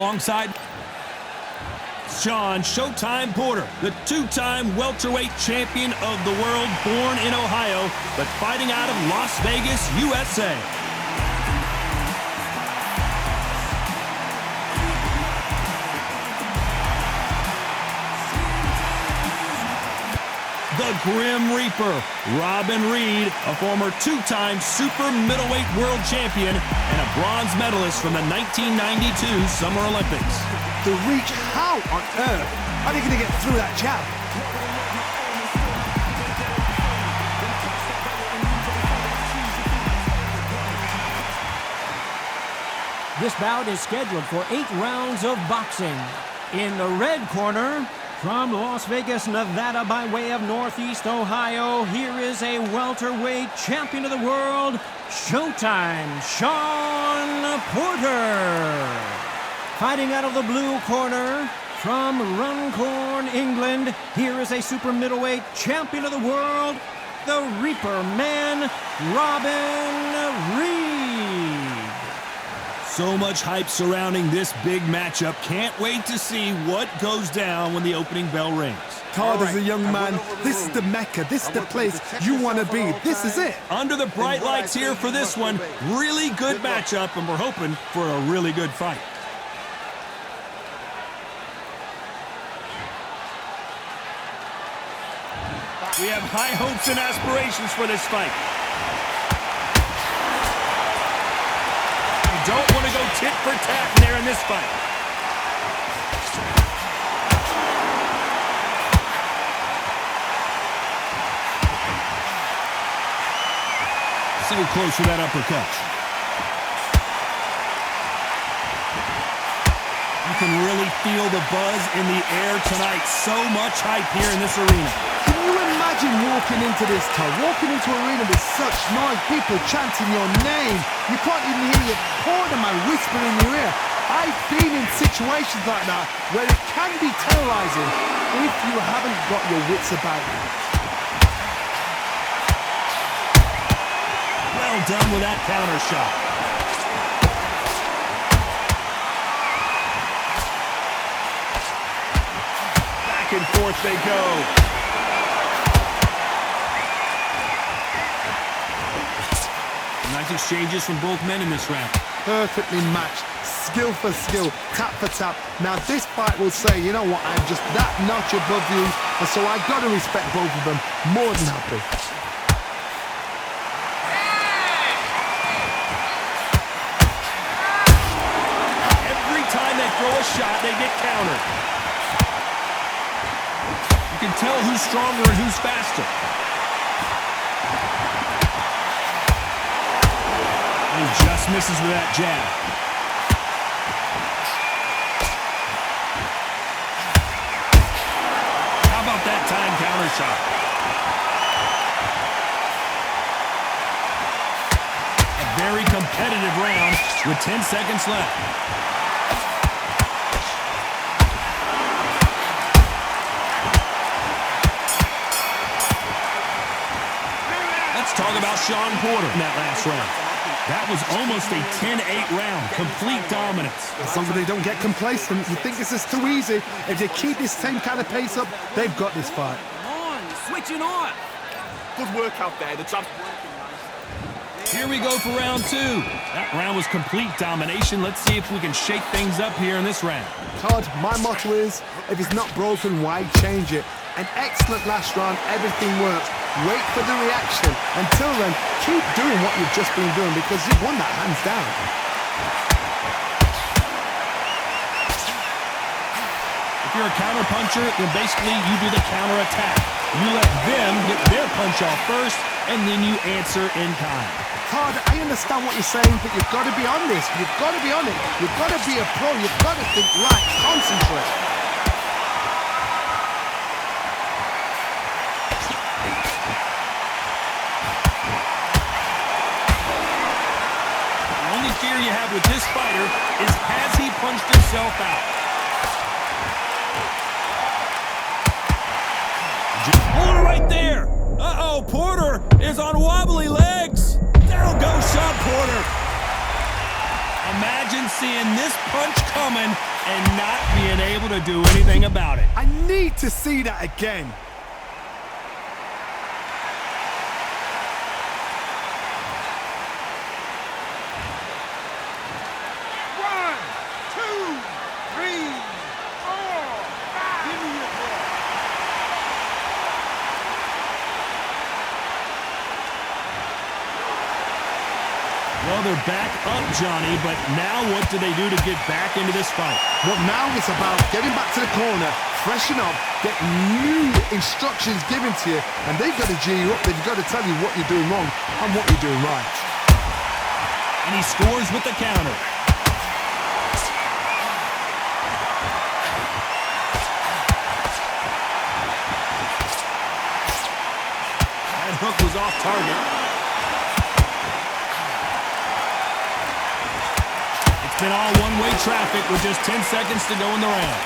Alongside Shawn Showtime Porter, the two-time welterweight champion of the world, born in Ohio, but fighting out of Las Vegas, USA. The Grim Reaper, Robin Reed, a former two-time super middleweight world champion and a bronze medalist from the 1992 Summer Olympics. The reach, how on earth are they going to get through that jab? This bout is scheduled for 8 rounds of boxing. In the red corner, from Las Vegas, Nevada, by way of Northeast Ohio, here is a welterweight champion of the world, Showtime, Shawn Porter. Fighting out of the blue corner, from Runcorn, England, here is a super middleweight champion of the world, the Reaper Man, Robin Reed. So much hype surrounding this big matchup. Can't wait to see what goes down when the opening bell rings. Todd, as a young man, this is the Mecca. This is the place you want to be. This is it. Under the bright lights here for this one. Really good matchup, and we're hoping for a really good fight. We have high hopes and aspirations for this fight. You don't want to go tit for tat there in this fight. So close to that uppercut. You can really feel the buzz in the air tonight. So much hype here in this arena. Can you imagine walking into this, Todd? Walking into an arena with such noise, people chanting your name. You can't even hear your cornerman whispering in your ear. I've been in situations like that where it can be terrorizing if you haven't got your wits about you. Well done with that counter shot. Back and forth they go. Nice exchanges from both men in this round. Perfectly matched, skill for skill, tap for tap. Now this fight will say, you know what, I'm just that notch above you, and so I've got to respect both of them more than happy. Every time they throw a shot, they get countered. You can tell who's stronger and who's faster. He just misses with that jab. How about that time counter shot? A very competitive round with 10 seconds left. Let's talk about Shawn Porter in that last round. That was almost a 10-8 round, complete dominance. As long as they don't get complacent, you think this is too easy. If they keep this same kind of pace up, they've got this fight. On, switching on. Good work out there. The jump. Here we go for round 2. That round was complete domination. Let's see if we can shake things up here in this round. Todd, my motto is, if it's not broken, why change it? An excellent last round, everything works. Wait for the reaction. Until then, keep doing what you've just been doing because you've won that hands down. If you're a counter puncher, then basically you do the counter attack. You let them get their punch off first, and then you answer in kind. Todd, I understand what you're saying, but you've got to be on this. You've got to be on it. You've got to be a pro. You've got to think right. Concentrate. The only fear you have with this fighter is, has he punched himself out? Hold it right there. Uh-oh, Porter is on wobbly legs. Down goes Shawn Porter. Imagine seeing this punch coming and not being able to do anything about it. I need to see that again. Well, they're back up, Johnny, but now what do they do to get back into this fight? Well, now it's about getting back to the corner, freshen up, get new instructions given to you, and they've got to G you up. They've got to tell you what you're doing wrong and what you're doing right. And he scores with the counter. That hook was off target. Been all one-way traffic with just 10 seconds to go in the round.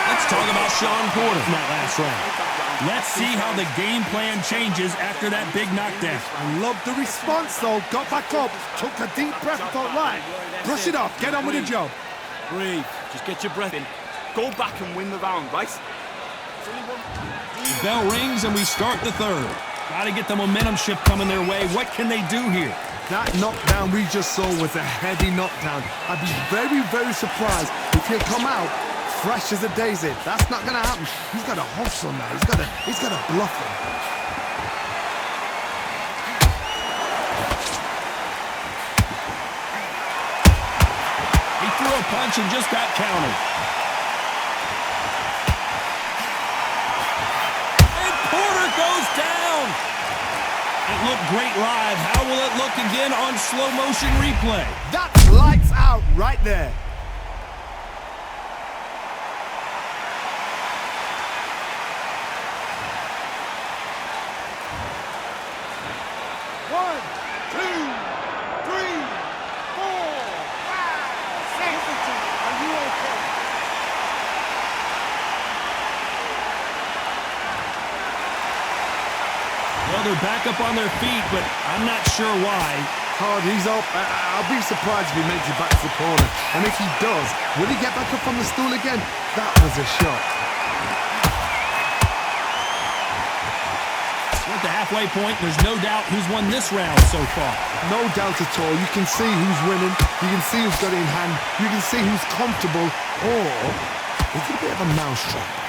Let's talk about Shawn Porter in that last round. Let's see how the game plan changes after that big knockdown. I love the response, though. Got back up, took a deep breath and thought, right, brush it off, get on with the job. Breathe. Just get your breath in. Go back and win the round, right? The bell rings and we start the third. Got to get the momentum shift coming their way. What can they do here? That knockdown we just saw was a heavy knockdown. I'd be very, very surprised if he'll come out fresh as a daisy. That's not going to happen. He's got to hustle now. He's got to bluff him. He threw a punch and just got countered. Goes down. It looked great live. How will it look again on slow motion replay? That's lights out right there. One, two, three, 4, 5, 6. Are you okay? Well, they're back up on their feet, but I'm not sure why. Hard, he's up. I'll be surprised if he makes it back to the corner. And if he does, will he get back up on the stool again? That was a shot. We're at the halfway point. There's no doubt who's won this round so far. No doubt at all. You can see who's winning. You can see who's got it in hand. You can see who's comfortable. Or it's a bit of a mousetrap.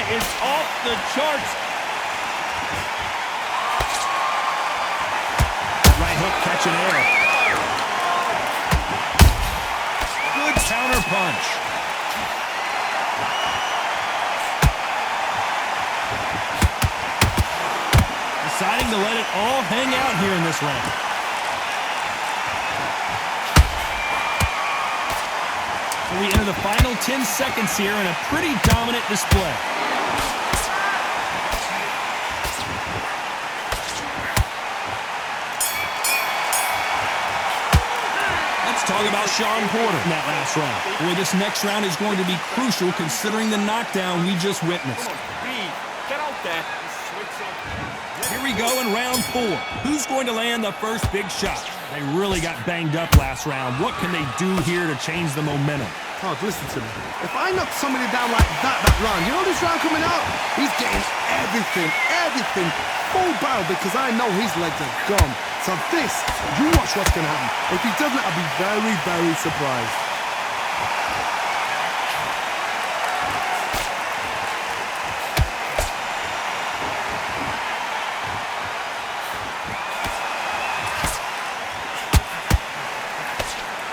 Is off the charts. Right hook catching air. Good counter punch. Deciding to let it all hang out here in this round. So we enter the final 10 seconds here in a pretty dominant display. Talk about Shawn Porter in that last round. Boy, this next round is going to be crucial considering the knockdown we just witnessed. Get out there. Here we go in round 4. Who's going to land the first big shot? They really got banged up last round. What can they do here to change the momentum? Todd, listen to me. If I knock somebody down like that round, you know this round coming out? He's getting everything full barrel because I know his legs are gone. So this, you watch what's going to happen. If he doesn't, I'll be very, very surprised.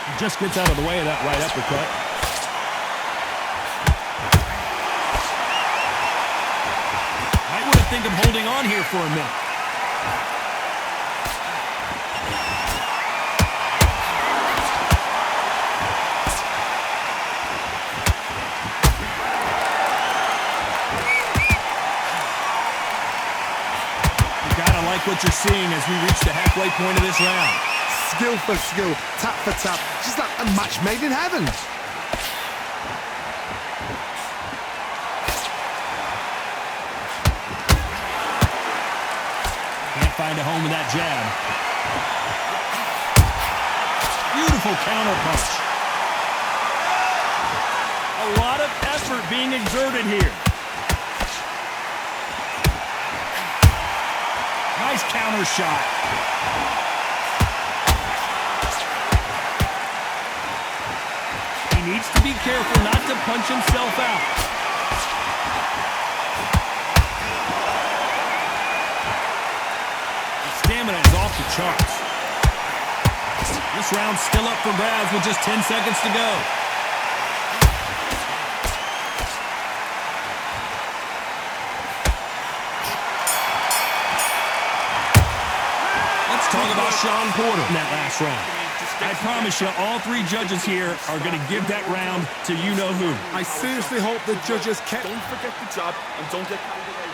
He just gets out of the way of that right uppercut. Might want to think of holding on here for a minute. What what you're seeing as we reach the halfway point of this round. Skill for skill, tap for tap, just like a match made in heaven. Can't find a home with that jab. Beautiful counter punch. A lot of effort being exerted here. Nice counter shot. He needs to be careful not to punch himself out. His stamina is off the charts. This round's still up for grabs with just 10 seconds to go. Let's talk about Shawn Porter in that last round. I promise you, all three judges here are going to give that round to you-know-who. I seriously hope the judges kept... Don't forget the jab and don't get carried away.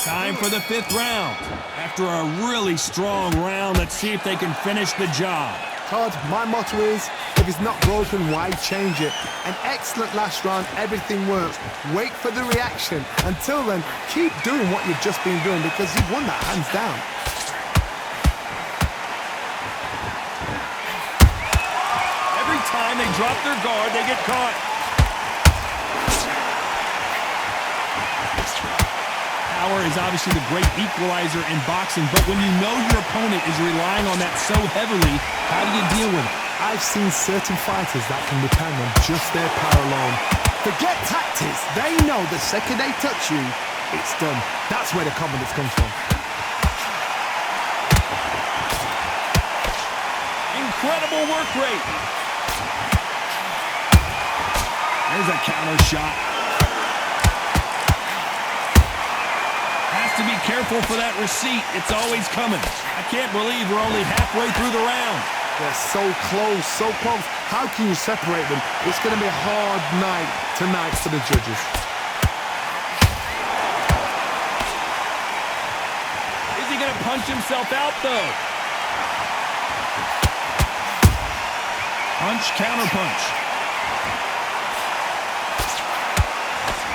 Time for the fifth round. After a really strong round, let's see if they can finish the job. Todd, my motto is, if it's not broken, why change it? An excellent last round, everything works. Wait for the reaction. Until then, keep doing what you've just been doing because you've won that hands down. Every time they drop their guard, they get caught. Power is obviously the great equalizer in boxing, but when you know your opponent is relying on that so heavily, how do you deal with it? I've seen certain fighters that can depend on just their power alone. Forget tactics. They know the second they touch you, it's done. That's where the confidence comes from. Incredible work rate. There's a counter shot. Has to be careful for that receipt. It's always coming. I can't believe we're only halfway through the round. They're so close, so close. How can you separate them? It's going to be a hard night tonight for the judges. Is he going to punch himself out, though? Punch, counter punch.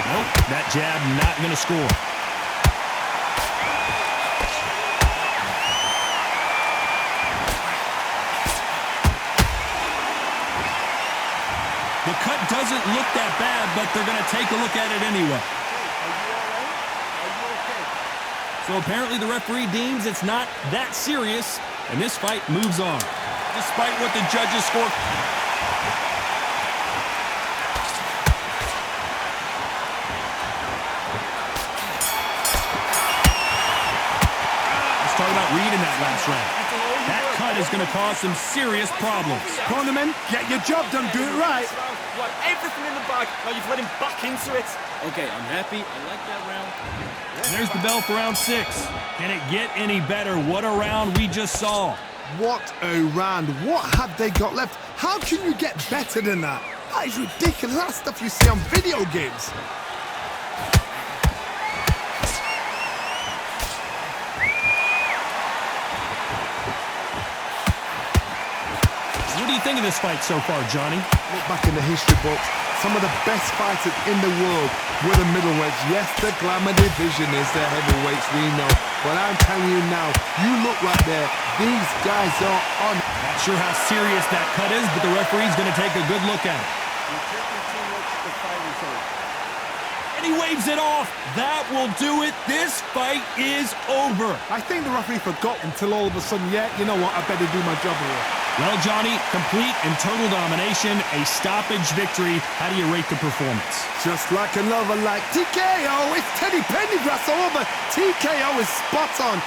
Nope, that jab not going to score. The cut doesn't look that bad, but they're going to take a look at it anyway. So apparently the referee deems it's not that serious, and this fight moves on. Despite what the judges score. Let's talk about Reed in that last round. That cut is going to cause some serious problems. Cornerman, get your job done, do it right. Right, everything in the bag. Now you've let him back into it. Okay, I'm happy. I like that round. And there's the bell for round 6. Can it get any better? What a round we just saw. What a round. What have they got left? How can you get better than that? That is ridiculous. That's stuff you see on video games. What do you think of this fight so far, Johnny? Look back in the history books. Some of the best fighters in the world were the middleweights. Yes, the glamour division is the heavyweights, we know. But I'm telling you now, you look right there. These guys are on. Not sure how serious that cut is, but the referee's going to take a good look at it. And he waves it off. That will do it. This fight is over. I think the referee forgot until all of a sudden, yeah, you know what, I better do my job here. Well, Johnny, complete and total domination, a stoppage victory. How do you rate the performance? Just like another like TKO, it's Teddy Pendergrass all over. TKO is spot on.